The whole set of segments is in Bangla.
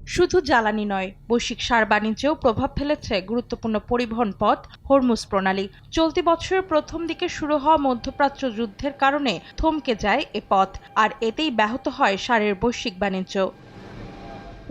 শুধু জ্বালানি নয়, বৈশ্বিক সার বাণিজ্যেও প্রভাব ফেলেছে গুরুত্বপূর্ণ পরিবহন পথ হরমুজ প্রণালী। চলতি বছরের প্রথম দিকে শুরু হওয়া মধ্যপ্রাচ্য যুদ্ধের কারণে থমকে যায় এ পথ, আর এতেই ব্যাহত হয় সারের বৈশ্বিক বাণিজ্য।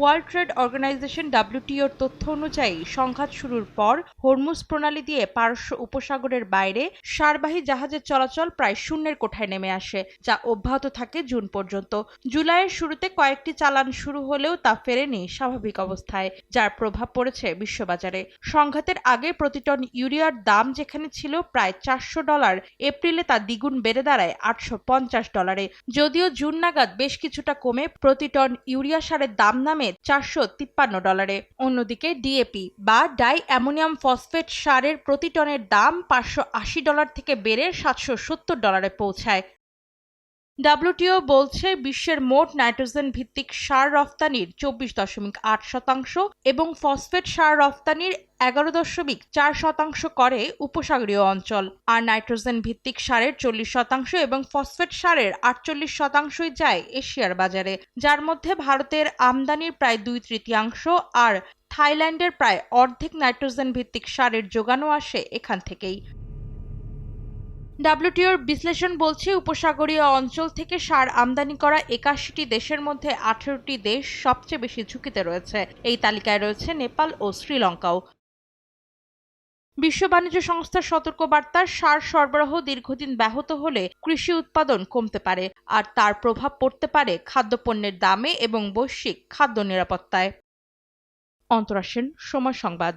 ওয়ার্ল্ড ট্রেড অর্গানাইজেশন WTOর তথ্য অনুযায়ী সংঘাত শুরুর পর হরমুজ প্রণালী দিয়ে পারস্য উপসাগরের বাইরে সারবাহী জাহাজের চলাচল প্রায় শূন্যের কোঠায় নেমে আসে, যা অব্যাহত থাকে জুন পর্যন্ত। জুলাইয়ের শুরুতে কয়েকটি চালান শুরু হলেও তা ফেরেনি স্বাভাবিক অবস্থায়, যার প্রভাব পড়েছে বিশ্ববাজারে। সংঘাতের আগে প্রতি টন ইউরিয়ার দাম যেখানে ছিল প্রায় $400, এপ্রিলে তা দ্বিগুণ বেড়ে দাঁড়ায় $850। যদিও জুন নাগাদ বেশ কিছুটা কমে প্রতি টন ইউরিয়া সারের দাম নামে $453। অন্যদিকে ডিএপি বা ডাই অ্যামোনিয়াম ফসফেট সারের প্রতি টনের দাম $580 থেকে বেড়ে $770 পৌঁছায়। WTO বলছে বিশ্বের মোট নাইট্রোজেন ভিত্তিক সার রফতানির 24.8% এবং ফসফেট সার রফতানির 11.4% করে উপসাগরীয় অঞ্চল, আর নাইট্রোজেন ভিত্তিক সারের 40% এবং ফসফেট সারের 48%ই যায় এশিয়ার বাজারে, যার মধ্যে ভারতের আমদানির প্রায় 2/3 আর থাইল্যান্ডের প্রায় অর্ধেক নাইট্রোজেন ভিত্তিক সারের যোগানও আসে এখান থেকেই। WTOর বিশ্লেষণ বলছে উপসাগরীয় অঞ্চল থেকে সার আমদানি করা 81টি দেশের মধ্যে 18টি দেশ সবচেয়ে বেশি ঝুঁকিতে রয়েছে। এই তালিকায় রয়েছে নেপাল ও শ্রীলঙ্কাও। বিশ্ব বাণিজ্য সংস্থার সতর্কবার্তা, সার সরবরাহ দীর্ঘদিন ব্যাহত হলে কৃষি উৎপাদন কমতে পারে, আর তার প্রভাব পড়তে পারে খাদ্যপণ্যের দামে এবং বৈশ্বিক খাদ্য নিরাপত্তায়। অন্তরা সেন, সময় সংবাদ।